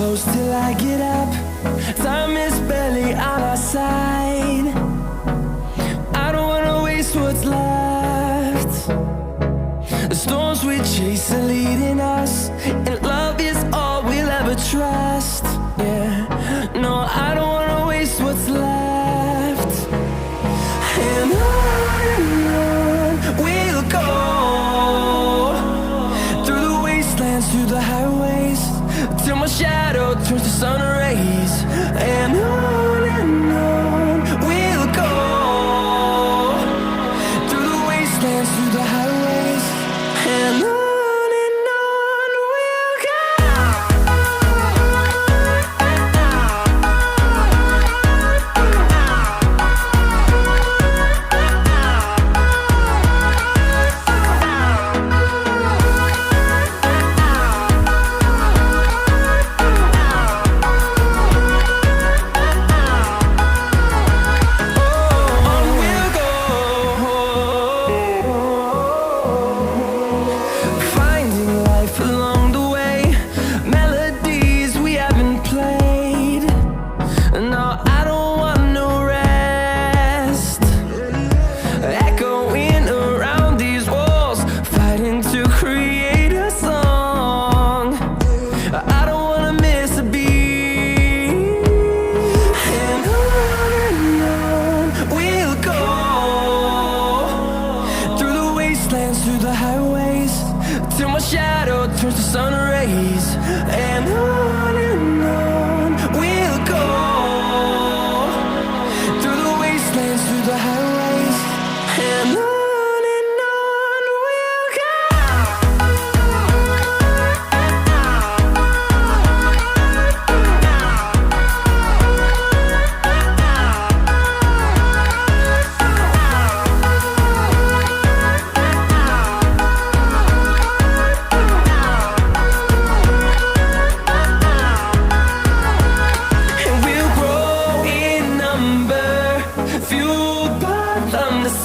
close till I get up. Time is barely on our side. I don't wanna waste what's left. The storms we chase are leading us, and love is all we'll ever trust. Yeah, no, I don't wanna waste what's left. And on we'll go, through the wastelands, through the highways, till my shadow turns to sun rays. And on we'll go, through the wastelands, through the highways, and on we'll go. Through the highways, till my shadow turns to sun rays. And on we'll go, through the wastelands, through the highways, and on we'll go.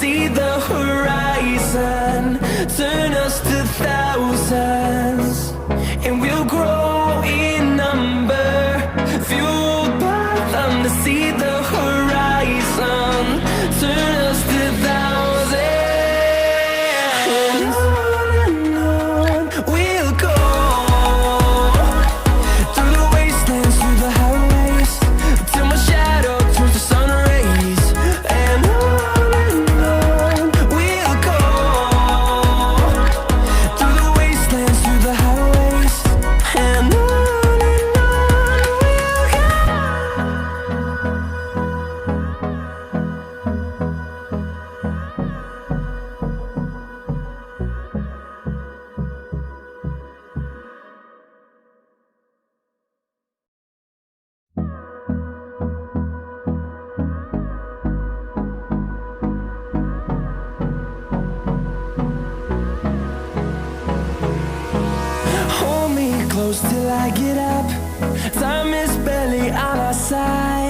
See the horizon turn us to thousands, and we'll grow in number, fueled by them. To see the horizon turn us to thousands, and on we'll go, through the wastelands, through the highways, till my shadow turns to sun rays. And till I get up. Time is barely on our side.